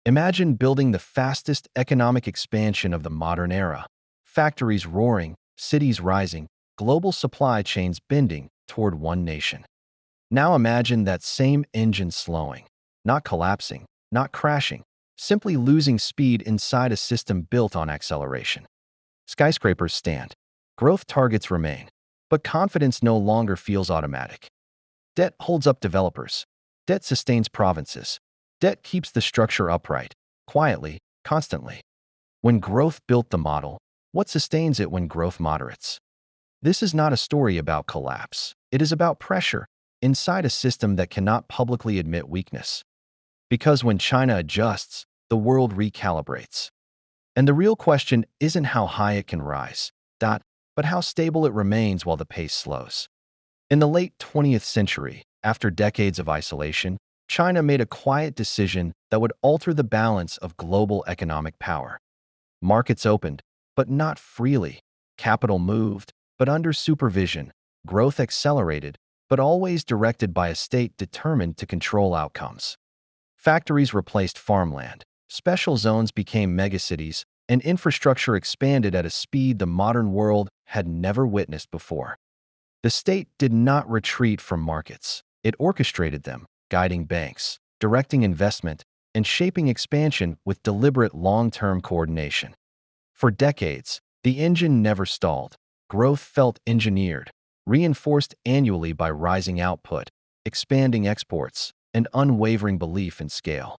Imagine building the fastest economic expansion of the modern era. Factories roaring, cities rising, global supply chains bending toward one nation. Now imagine that same engine slowing, not collapsing, not crashing, simply losing speed inside a system built on acceleration. Skyscrapers stand. Growth targets remain. But confidence no longer feels automatic. Debt holds up developers. Debt sustains provinces. Debt keeps the structure upright, quietly, constantly. When growth built the model, what sustains it when growth moderates? This is not a story about collapse. It is about pressure inside a system that cannot publicly admit weakness. Because when China adjusts, the world recalibrates. And the real question isn't how high it can rise, but how stable it remains while the pace slows. In the late 20th century, after decades of isolation, China made a quiet decision that would alter the balance of global economic power. Markets opened, but not freely. Capital moved, but under supervision. Growth accelerated, but always directed by a state determined to control outcomes. Factories replaced farmland. Special zones became megacities, and infrastructure expanded at a speed the modern world had never witnessed before. The state did not retreat from markets. It orchestrated them, guiding banks, directing investment, and shaping expansion with deliberate long-term coordination. For decades, the engine never stalled. Growth felt engineered, reinforced annually by rising output, expanding exports, and unwavering belief in scale.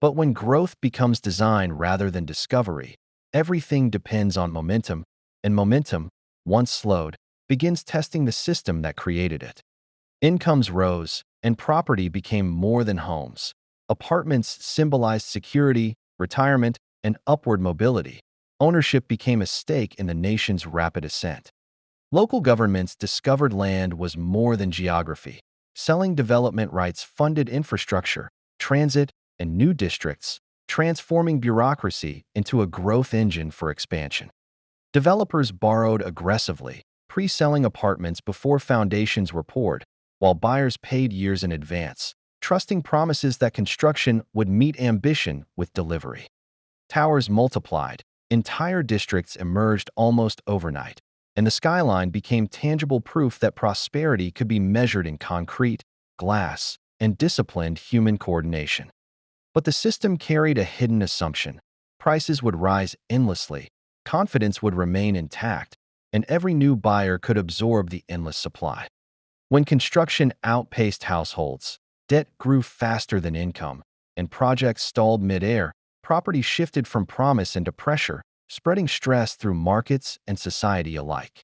But when growth becomes design rather than discovery, everything depends on momentum, and momentum, once slowed, begins testing the system that created it. Incomes rose, and property became more than homes. Apartments symbolized security, retirement, and upward mobility. Ownership became a stake in the nation's rapid ascent. Local governments discovered land was more than geography. Selling development rights funded infrastructure, transit, and new districts, transforming bureaucracy into a growth engine for expansion. Developers borrowed aggressively, pre-selling apartments before foundations were poured, while buyers paid years in advance, trusting promises that construction would meet ambition with delivery. Towers multiplied, entire districts emerged almost overnight, and the skyline became tangible proof that prosperity could be measured in concrete, glass, and disciplined human coordination. But the system carried a hidden assumption. Prices would rise endlessly, confidence would remain intact, and every new buyer could absorb the endless supply. When construction outpaced households, debt grew faster than income, and projects stalled mid-air, property shifted from promise into pressure, spreading stress through markets and society alike.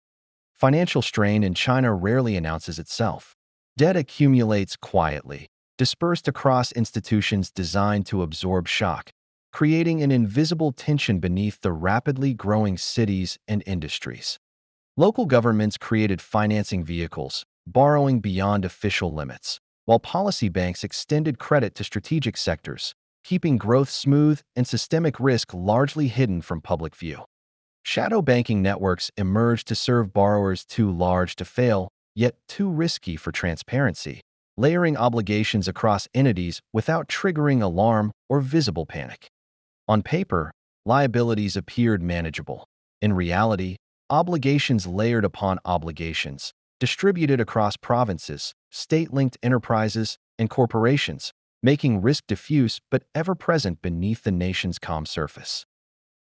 Financial strain in China rarely announces itself. Debt accumulates quietly, dispersed across institutions designed to absorb shock, creating an invisible tension beneath the rapidly growing cities and industries. Local governments created financing vehicles, borrowing beyond official limits, while policy banks extended credit to strategic sectors, keeping growth smooth and systemic risk largely hidden from public view. Shadow banking networks emerged to serve borrowers too large to fail, yet too risky for transparency, layering obligations across entities without triggering alarm or visible panic. On paper, liabilities appeared manageable. In reality, obligations layered upon obligations, distributed across provinces, state-linked enterprises, and corporations, making risk diffuse but ever-present beneath the nation's calm surface.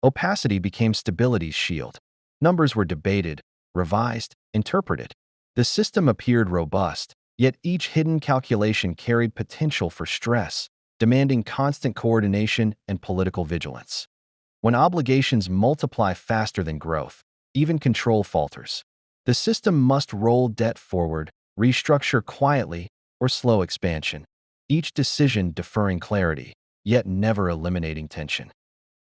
Opacity became stability's shield. Numbers were debated, revised, interpreted. The system appeared robust, yet each hidden calculation carried potential for stress, demanding constant coordination and political vigilance. When obligations multiply faster than growth, even control falters. The system must roll debt forward, restructure quietly, or slow expansion, each decision deferring clarity, yet never eliminating tension.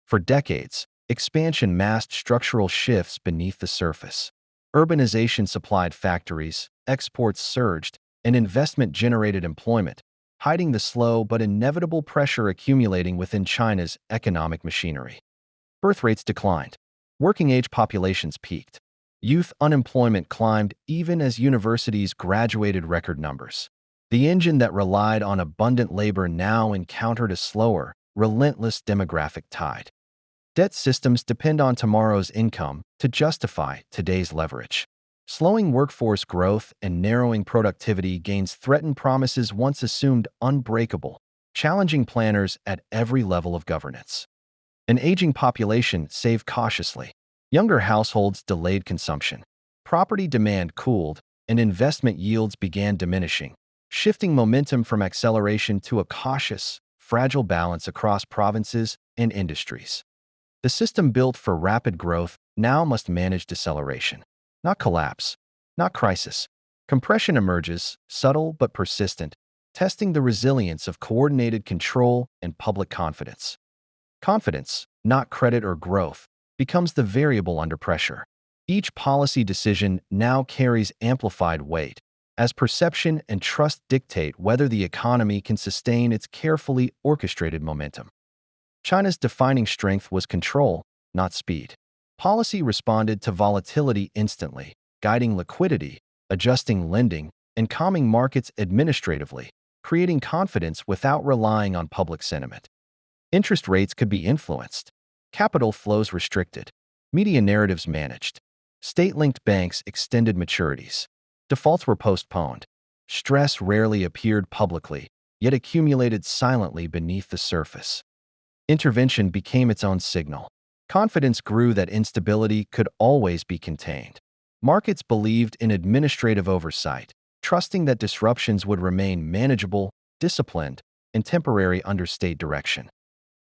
For decades, expansion masked structural shifts beneath the surface. Urbanization supplied factories, exports surged, and investment generated employment, hiding the slow but inevitable pressure accumulating within China's economic machinery. Birth rates declined. Working-age populations peaked. Youth unemployment climbed even as universities graduated record numbers. The engine that relied on abundant labor now encountered a slower, relentless demographic tide. Debt systems depend on tomorrow's income to justify today's leverage. Slowing workforce growth and narrowing productivity gains threaten promises once assumed unbreakable, challenging planners at every level of governance. An aging population saved cautiously. Younger households delayed consumption. Property demand cooled, and investment yields began diminishing, shifting momentum from acceleration to a cautious, fragile balance across provinces and industries. The system built for rapid growth now must manage deceleration, not collapse, not crisis. Compression emerges, subtle but persistent, testing the resilience of coordinated control and public confidence. Confidence, not credit or growth, becomes the variable under pressure. Each policy decision now carries amplified weight, as perception and trust dictate whether the economy can sustain its carefully orchestrated momentum. China's defining strength was control, not speed. Policy responded to volatility instantly, guiding liquidity, adjusting lending, and calming markets administratively, creating confidence without relying on public sentiment. Interest rates could be influenced, capital flows restricted, media narratives managed. State-linked banks extended maturities. Defaults were postponed. Stress rarely appeared publicly, yet accumulated silently beneath the surface. Intervention became its own signal. Confidence grew that instability could always be contained. Markets believed in administrative oversight, trusting that disruptions would remain manageable, disciplined, and temporary under state direction.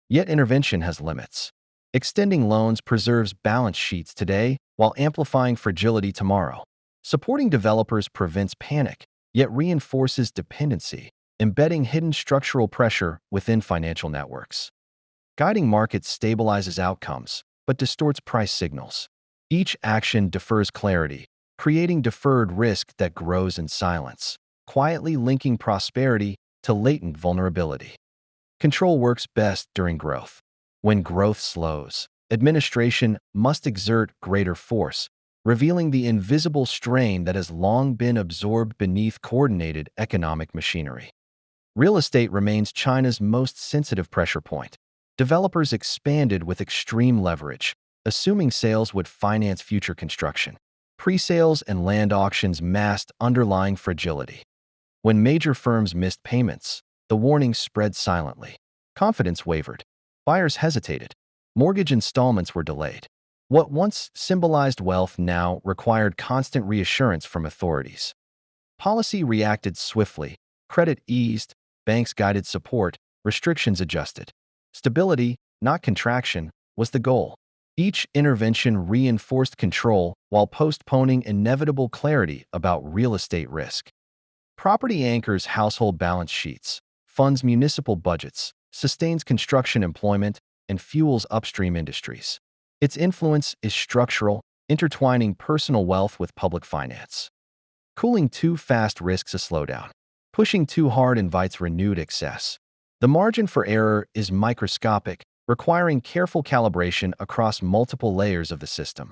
Yet intervention has limits. Extending loans preserves balance sheets today while amplifying fragility tomorrow. Supporting developers prevents panic, yet reinforces dependency, embedding hidden structural pressure within financial networks. Guiding markets stabilizes outcomes, but distorts price signals. Each action defers clarity, creating deferred risk that grows in silence, quietly linking prosperity to latent vulnerability. Control works best during growth. When growth slows, administration must exert greater force, revealing the invisible strain that has long been absorbed beneath coordinated economic machinery. Real estate remains China's most sensitive pressure point. Developers expanded with extreme leverage, assuming sales would finance future construction. Pre-sales and land auctions masked underlying fragility. When major firms missed payments, the warnings spread silently. Confidence wavered. Buyers hesitated. Mortgage installments were delayed. What once symbolized wealth now required constant reassurance from authorities. Policy reacted swiftly. Credit eased, banks guided support, restrictions adjusted. Stability, not contraction, was the goal. Each intervention reinforced control while postponing inevitable clarity about real estate risk. Property anchors household balance sheets, funds municipal budgets, sustains construction employment, and fuels upstream industries. Its influence is structural, intertwining personal wealth with public finance. Cooling too fast risks a slowdown. Pushing too hard invites renewed excess. The margin for error is microscopic, requiring careful calibration across multiple layers of the system.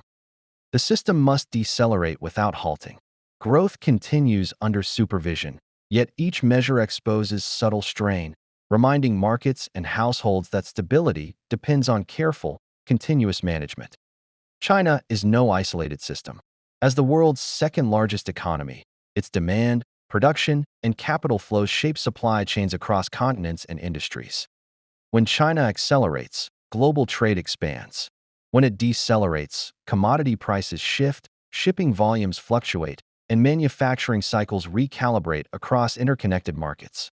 The system must decelerate without halting. Growth continues under supervision, yet each measure exposes subtle strain, reminding markets and households that stability depends on careful, continuous management. China is no isolated system. As the world's second-largest economy, its demand, production, and capital flows shape supply chains across continents and industries. When China accelerates, global trade expands. When it decelerates, commodity prices shift, shipping volumes fluctuate, and manufacturing cycles recalibrate across interconnected markets.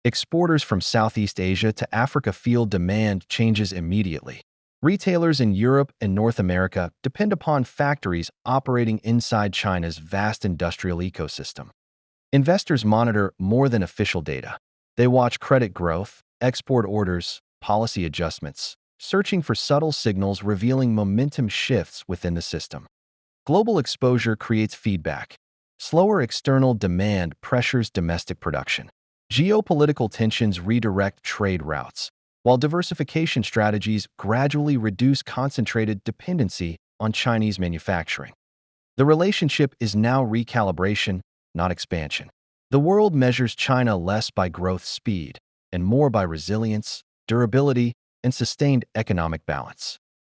Exporters from Southeast Asia to Africa feel demand changes immediately. Retailers in Europe and North America depend upon factories operating inside China's vast industrial ecosystem. Investors monitor more than official data. They watch credit growth, export orders, policy adjustments, searching for subtle signals revealing momentum shifts within the system. Global exposure creates feedback. Slower external demand pressures domestic production. Geopolitical tensions redirect trade routes, while diversification strategies gradually reduce concentrated dependency on Chinese manufacturing. The relationship is now recalibration, not expansion. The world measures China less by growth speed and more by resilience, durability, and sustained economic balance.